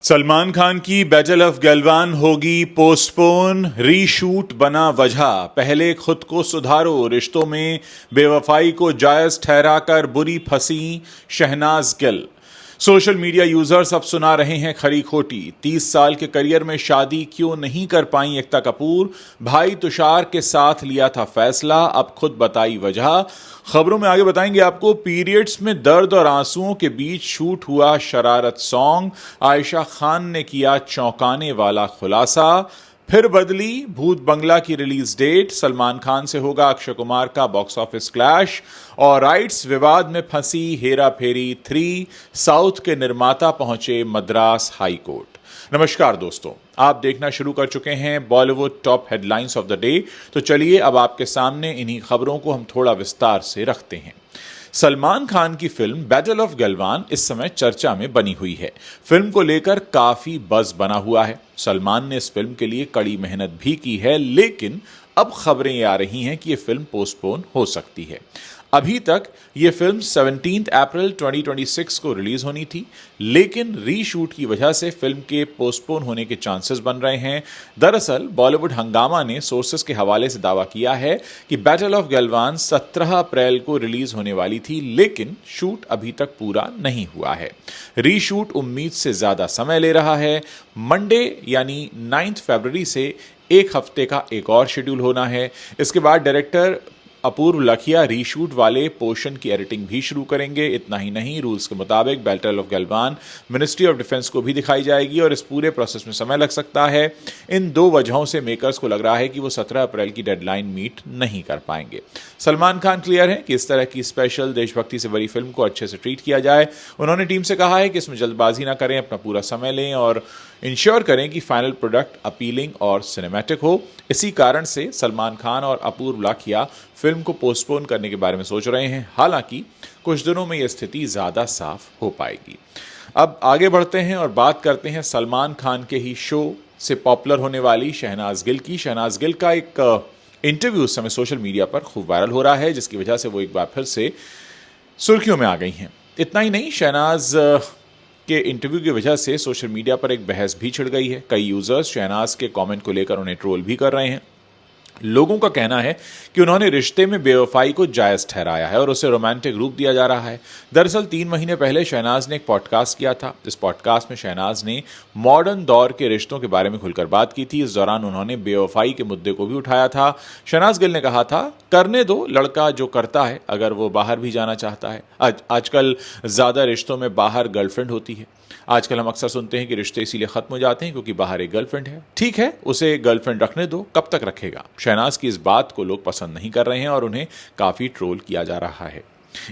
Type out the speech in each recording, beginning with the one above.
सलमान खान की battle of Galwan होगी postpone, reshoot बना वजह। पहले खुद को सुधारो, रिश्तों में बेवफाई को जायज ठहराकर बुरी फंसी Shehnaaz Gill. Social media users अब सुना रहे हैं खरी खोटी। 30 साल के करियर में शादी क्यों नहीं कर पाई एकता कपूर, भाई तुषार के साथ लिया था फैसला, अब खुद बताई वजह। खबरों में आगे बताएंगे आपको। पीरियड्स में दर्द और आंसुओं के बीच शूट हुआ शरारत सॉन्ग, आयशा खान ने किया चौंकाने वाला खुलासा। फिर बदली भूत बंगला की रिलीज डेट, सलमान खान से होगा अक्षय कुमार का बॉक्स ऑफिस क्लैश। और राइट्स विवाद में फंसी हेरा फेरी 3, साउथ के निर्माता पहुंचे मद्रास हाई कोर्ट। नमस्कार दोस्तों, आप देखना शुरू कर चुके हैं Bollywood top headlines of the day. तो चलिए अब आपके सामने इन्हीं खबरों को हम थोड़ा विस्तार से रखते हैं। सलमान खान की फिल्म बैटल ऑफ गलवान इस समय चर्चा में बनी हुई है। फिल्म को लेकर काफी बज़ बना हुआ है। सलमान ने इस फिल्म के लिए कड़ी मेहनत भी की है, लेकिन अब खबरें ये आ रही हैं कि यह फिल्म पोस्टपोन हो सकती है। अभी तक यह फिल्म 17 अप्रैल 2026 को रिलीज होनी थी, लेकिन रीशूट की वजह से फिल्म के पोस्टपोन होने के चांसेस बन रहे हैं। दरअसल बॉलीवुड हंगामा ने सोर्सेस के हवाले से दावा किया है कि बैटल ऑफ गलवान 17 अप्रैल को रिलीज होने वाली थी, लेकिन शूट अभी तक पूरा नहीं हुआ है। रीशूट उम्मीद से ज्यादा समय ले रहा है। मंडे यानी 9 फरवरी से एक हफ्ते का एक और शेड्यूल होना है। इसके बाद डायरेक्टर अपूर्व लखिया रीशूट वाले पोर्शन की एडिटिंग भी शुरू करेंगे। इतना ही नहीं, रूल्स के मुताबिक battle of Galwan ministry of defence को भी दिखाई जाएगी और इस पूरे प्रोसेस में समय लग सकता है। इन दो वजहों से मेकर्स को लग रहा है कि वो 17 अप्रैल की डेडलाइन मीट नहीं कर पाएंगे। सलमान खान क्लियर है कि इस तरह की स्पेशल देशभक्ति से भरी फिल्म को अच्छे से ट्रीट किया जाए। उन्होंने टीम से कहा है कि इसमें जल्दबाजी ना करें, अपना पूरा समय लें और इंश्योर करें कि फाइनल प्रोडक्ट अपीलिंग और सिनेमैटिक हो। इसी कारण से सलमान खान और अपूर्व लाखिया फिल्म को पोस्टपोन करने के बारे में सोच रहे हैं। हालांकि कुछ दिनों में यह स्थिति ज्यादा साफ हो पाएगी। अब आगे बढ़ते हैं और बात करते हैं सलमान खान के ही शो से पॉपुलर होने वाली शहनाज गिल की। शहनाज गिल का एक इंटरव्यू उस समय सोशल मीडिया पर खूब वायरल हो रहा है, जिसकी वजह से वो एक बार फिर से सुर्खियों में आ गई हैं। इतना ही नहीं, शहनाज के इंटरव्यू की वजह से सोशल मीडिया पर एक बहस भी छिड़ गई है। कई यूजर्स शहनाज के कमेंट को लेकर उन्हें ट्रोल भी कर रहे हैं। लोगों का कहना है कि उन्होंने रिश्ते में बेवफाई को जायज ठहराया है और उसे रोमांटिक रूप दिया जा रहा है। दरअसल 3 महीने पहले शहनाज ने एक पॉडकास्ट किया था। इस पॉडकास्ट में शहनाज ने मॉडर्न दौर के रिश्तों के बारे में खुलकर बात की थी। इस दौरान उन्होंने बेवफाई के मुद्दे को भी उठाया था। शहनाज गिल ने कहा था, करने दो, लड़का जो करता है, अगर वो बाहर भी जाना चाहता है। आजकल ज्यादा रिश्तों में बाहर गर्लफ्रेंड होती है। आजकल हम अक्सर सुनते हैं कि रिश्ते इसीलिए खत्म हो जाते हैं क्योंकि बाहर एक गर्लफ्रेंड है। ठीक है, उसे गर्लफ्रेंड रखने दो, कब तक रखेगा। शहनाज की इस बात को लोग पसंद नहीं कर रहे हैं और उन्हें काफी ट्रोल किया जा रहा है।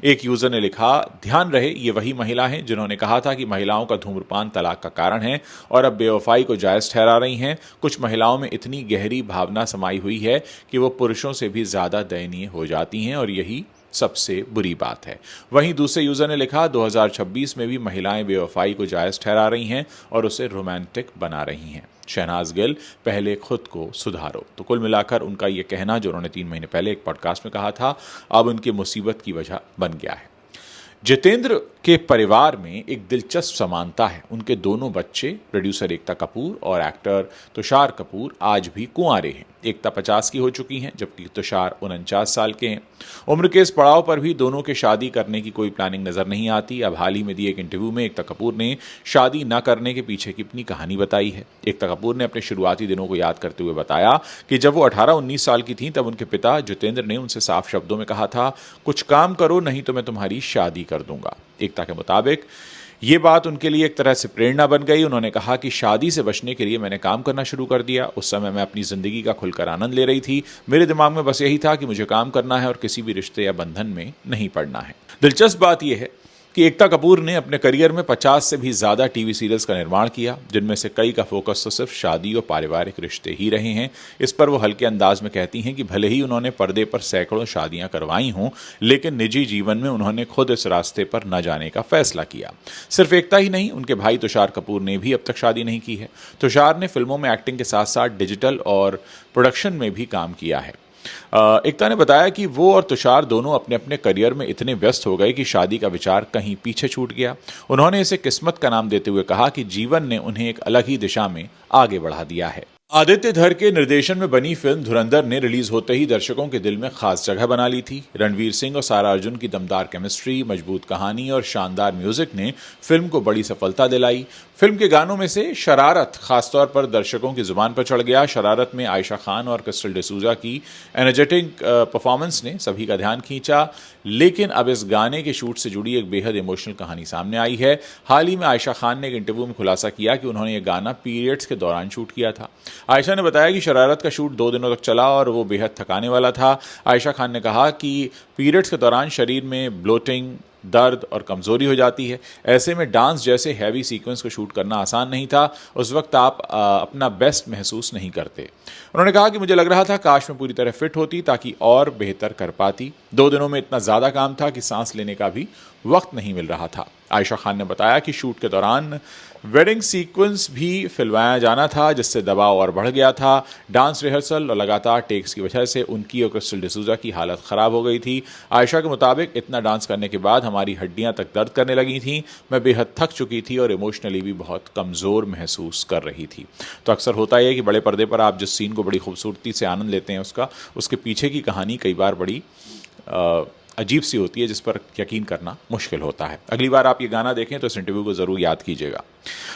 एक यूजर ने लिखा, ध्यान रहे ये वही महिला हैं जिन्होंने कहा था कि महिलाओं का धूम्रपान तलाक का कारण है और अब बेवफाई को जायज ठहरा रही हैं। कुछ महिलाओं में इतनी गहरी भावना समाई हुई है कि वो पुरुषों से भी ज्यादा दयनीय हो जाती हैं और यही सबसे बुरी बात है। वहीं दूसरे यूजर ने लिखा, 2026 में भी महिलाएं बेवफाई को जायज ठहरा रही हैं और उसे रोमांटिक बना रही हैं। शहनाज गिल, पहले खुद को सुधारो। तो कुल मिलाकर उनका यह कहना, जो उन्होंने 3 महीने पहले एक पॉडकास्ट में कहा था, अब उनकी मुसीबत की वजह बन गया है। जितेंद्र के परिवार में एक दिलचस्प समानता है। उनके दोनों बच्चे, प्रोड्यूसर एकता कपूर और एक्टर तुषार कपूर, आज भी कुंवारे हैं। एकता 50 की हो चुकी हैं, जबकि तुषार 49 साल के हैं। उम्र के इस पड़ाव पर भी दोनों के शादी करने की कोई प्लानिंग नजर नहीं आती। अब हाल ही में दिए एक इंटरव्यू में एकता कपूर ने शादी न करने के पीछे की अपनी कहानी बताई है। एकता कपूर ने अपने शुरुआती दिनों को याद करते हुए बताया कि जब वो 18-19 साल की थीं, तब उनके पिता जितेंद्र ने उनसे साफ शब्दों में कहा था, कुछ काम करो नहीं तो मैं तुम्हारी शादी कर दूंगा। एकता के मुताबिक ये बात उनके लिए एक तरह से प्रेरणा बन गई। उन्होंने कहा कि शादी से बचने के लिए मैंने काम करना शुरू कर दिया। उस समय मैं अपनी जिंदगी का खुलकर आनंद ले रही थी। मेरे दिमाग में बस यही था कि मुझे काम करना है और किसी भी रिश्ते या बंधन में नहीं पड़ना है। दिलचस्प बात यह है कि एकता कपूर ने अपने करियर में 50 से भी ज्यादा टीवी सीरियल्स का निर्माण किया, जिनमें से कई का फोकस तो सिर्फ शादी और पारिवारिक रिश्ते ही रहे हैं। इस पर वो हल्के अंदाज में कहती हैं कि भले ही उन्होंने पर्दे पर सैकड़ों शादियां करवाई हों, लेकिन निजी जीवन में उन्होंने खुद इस रास्ते पर न जाने का फैसला किया। सिर्फ एकता ही नहीं, उनके भाई तुषार कपूर ने भी अब तक शादी नहीं की है। तुषार ने फिल्मों में एक्टिंग के साथ साथ डिजिटल और प्रोडक्शन में भी काम किया है। एकता ने बताया कि वो और तुषार दोनों अपने अपने करियर में इतने व्यस्त हो गए कि शादी का विचार कहीं पीछे छूट गया। उन्होंने इसे किस्मत का नाम देते हुए कहा कि जीवन ने उन्हें एक अलग ही दिशा में आगे बढ़ा दिया है। आदित्य धर के निर्देशन में बनी फिल्म धुरंधर ने रिलीज होते ही दर्शकों के दिल में खास जगह बना ली थी। रणवीर सिंह और सारा अर्जुन की दमदार केमिस्ट्री, मजबूत कहानी और शानदार म्यूजिक ने फिल्म को बड़ी सफलता दिलाई। फिल्म के गानों में से शरारत खासतौर पर दर्शकों की जुबान पर चढ़ गया। शरारत में आयशा खान और क्रिस्टल डिसूजा की एनर्जेटिक परफॉर्मेंस ने सभी का ध्यान खींचा। लेकिन अब इस गाने के शूट से जुड़ी एक बेहद इमोशनल कहानी सामने आई है। हाल ही में आयशा खान ने एक इंटरव्यू में खुलासा किया कि उन्होंने ये गाना पीरियड्स के दौरान शूट किया था। आयशा ने बताया कि शरारत का शूट 2 दिनों तक चला और वो बेहद थकाने वाला था। आयशा खान ने कहा कि पीरियड्स के दौरान शरीर में ब्लोटिंग, दर्द और कमजोरी हो जाती है। ऐसे में डांस जैसे हैवी सीक्वेंस को शूट करना आसान नहीं था। उस वक्त आप अपना बेस्ट महसूस नहीं करते। उन्होंने कहा कि मुझे लग रहा था काश मैं पूरी तरह फिट होती ताकि और बेहतर कर पाती। 2 दिनों में इतना ज़्यादा काम था कि सांस लेने का भी वक्त नहीं मिल रहा था। आयशा खान ने बताया कि शूट के दौरान वेडिंग सीक्वेंस भी फिल्माया जाना था, जिससे दबाव और बढ़ गया था। डांस रिहर्सल और लगातार टेक्स की वजह से उनकी और क्रिस्टल डिसूजा की हालत ख़राब हो गई थी। आयशा के मुताबिक इतना डांस करने के बाद हमारी हड्डियां तक दर्द करने लगी थीं। मैं बेहद थक चुकी थी और इमोशनली भी बहुत कमज़ोर महसूस कर रही थी। तो अक्सर होता है कि बड़े पर्दे पर आप जिस सीन को बड़ी खूबसूरती से आनंद लेते हैं उसके पीछे की कहानी कई बार बड़ी अजीब सी होती है, जिस पर यकीन करना मुश्किल होता है। अगली बार आप ये गाना देखें तो इस इंटरव्यू को ज़रूर याद कीजिएगा।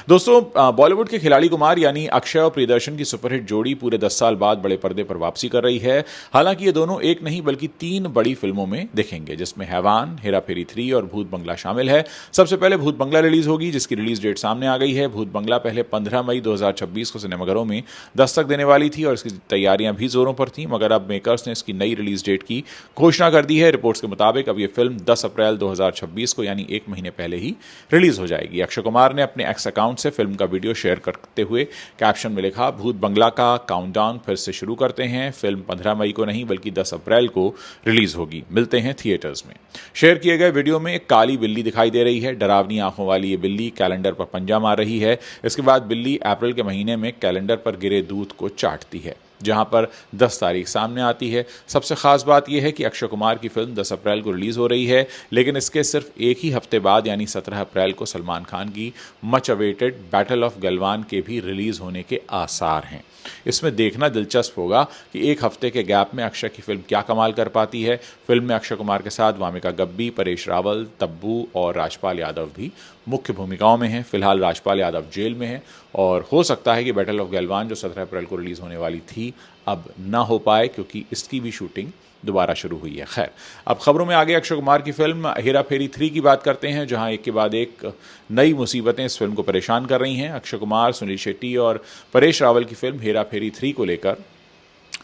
दोस्तों, बॉलीवुड के खिलाड़ी कुमार यानी अक्षय और प्रियदर्शन की सुपरहिट जोड़ी पूरे 10 साल बाद बड़े पर्दे पर वापसी कर रही है। हालांकि ये दोनों एक नहीं बल्कि 3 बड़ी फिल्मों में दिखेंगे, जिसमें हैवान, हेरा फेरी 3 और भूत बंगला शामिल है। सबसे पहले भूत बंगला रिलीज होगी, जिसकी रिलीज डेट सामने आ गई है। भूत बंगला पहले 15 मई 2026 को सिनेमाघरों में दस्तक देने वाली थी और इसकी तैयारियां भी जोरों पर थी, मगर अब मेकर्स ने इसकी नई रिलीज डेट की घोषणा कर दी है। रिपोर्ट्स के मुताबिक अब यह फिल्म 10 अप्रैल 2026 को यानी 1 महीने पहले ही रिलीज हो जाएगी। अक्षय कुमार ने अपने एक्स अकाउंट से फिल्म का वीडियो शेयर करते हुए कैप्शन में लिखा, भूत बंगला का काउंटडाउन फिर से शुरू करते हैं। फिल्म 15 मई को नहीं बल्कि 10 अप्रैल को रिलीज होगी। मिलते हैं थिएटर्स में। शेयर किए गए वीडियो में एक काली बिल्ली दिखाई दे रही है। डरावनी आंखों वाली ये बिल्ली कैलेंडर पर पंजा मार रही है। इसके बाद बिल्ली अप्रैल के महीने में कैलेंडर पर गिरे दूध को चाटती है, जहां पर 10 तारीख सामने आती है। सबसे खास बात यह है कि अक्षय कुमार की फिल्म 10 अप्रैल को रिलीज हो रही है, लेकिन इसके सिर्फ एक ही हफ्ते बाद यानी 17 अप्रैल को सलमान खान की much awaited battle of Galwan के भी रिलीज होने के आसार हैं। इसमें देखना दिलचस्प होगा कि एक हफ्ते के गैप में अक्षय की फिल्म क्या कमाल कर पाती है। फिल्म में अक्षय कुमार के साथ वामिका गब्बी, परेश रावल, तब्बू और राजपाल यादव भी मुख्य भूमिकाओं में हैं। फिलहाल राजपाल यादव जेल में हैं और हो सकता है कि बैटल ऑफ गलवान जो 17 अप्रैल को रिलीज होने वाली थी अब ना हो पाए, क्योंकि इसकी भी शूटिंग दोबारा शुरू हुई है। खैर, अब खबरों में आगे अक्षय कुमार की फिल्म हेरा फेरी 3 की बात करते हैं, जहां एक के बाद एक नई मुसीबतें इस फिल्म को परेशान कर रही हैं। अक्षय कुमार, सुनील शेट्टी और परेश रावल की फिल्म हेरा फेरी 3 को लेकर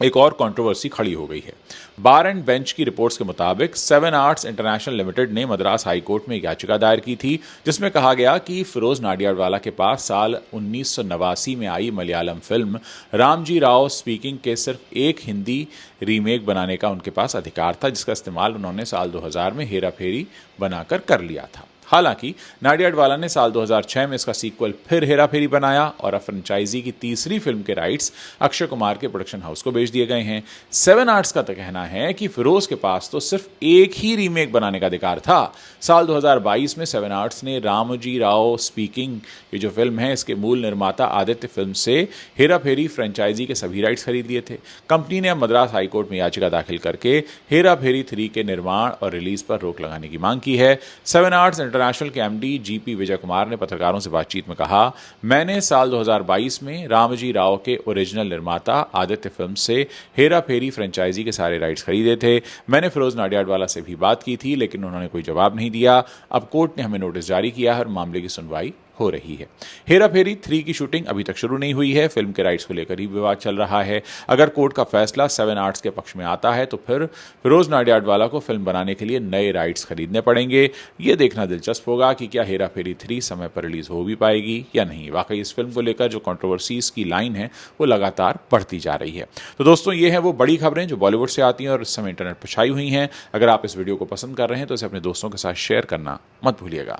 एक और कंट्रोवर्सी खड़ी हो गई है। बार एंड बेंच की रिपोर्ट्स के मुताबिक 7 आर्ट्स इंटरनेशनल लिमिटेड ने मद्रास हाई कोर्ट में एक याचिका दायर की थी, जिसमें कहा गया कि फिरोज नाडियाडवाला के पास साल 1989 में आई मलयालम फिल्म रामजी राव स्पीकिंग के सिर्फ एक हिंदी रीमेक बनाने का उनके पास अधिकार था, जिसका इस्तेमाल उन्होंने साल 2000 में हेरा फेरी बनाकर कर लिया था। हालांकि नाडियाडवाला ने साल 2006 में इसका सीक्वल फिर हेरा फेरी बनाया और अब फ्रेंचाइजी की तीसरी फिल्म के राइट्स अक्षय कुमार के प्रोडक्शन हाउस को बेच दिए गए हैं। 7 आर्ट्स का तो कहना है कि फिरोज के पास तो सिर्फ एक ही रीमेक बनाने का अधिकार था। साल 2022 में 7 आर्ट्स ने रामजी राव स्पीकिंग ये जो फिल्म है, इसके मूल निर्माता आदित्य फिल्म से हेरा फेरी फ्रेंचाइजी के सभी राइट्स खरीद लिए थे। कंपनी ने अब मद्रास हाईकोर्ट में याचिका दाखिल करके हेरा फेरी 3 के निर्माण और रिलीज पर रोक लगाने की मांग की है। 7 आर्ट्स इंटरनेशनल के एमडी जीपी विजय कुमार ने पत्रकारों से बातचीत में कहा, मैंने साल 2022 में रामजी राव के ओरिजिनल निर्माता आदित्य फिल्म से हेरा फेरी फ्रेंचाइजी के सारे राइट्स खरीदे थे। मैंने फिरोज नाडियाडवाला से भी बात की थी, लेकिन उन्होंने कोई जवाब नहीं दिया। अब कोर्ट ने हमें नोटिस जारी किया है और मामले की सुनवाई हो रही है। हेरा फेरी 3 की शूटिंग अभी तक शुरू नहीं हुई है। फिल्म के राइट्स को लेकर ही विवाद चल रहा है। अगर कोर्ट का फैसला 7 आर्ट्स के पक्ष में आता है तो फिर फिरोज नाडियाडवाला को फिल्म बनाने के लिए नए राइट्स खरीदने पड़ेंगे। यह देखना दिलचस्प होगा कि क्या हेरा फेरी 3 समय पर रिलीज हो भी पाएगी या नहीं। वाकई इस फिल्म को लेकर जो कंट्रोवर्सीज की लाइन है वो लगातार बढ़ती जा रही है। तो दोस्तों, ये है वो बड़ी खबरें जो बॉलीवुड से आती हैं और इस समय इंटरनेट पर छाई हुई हैं। अगर आप इस वीडियो को पसंद कर रहे हैं तो इसे अपने दोस्तों के साथ शेयर करना मत भूलिएगा।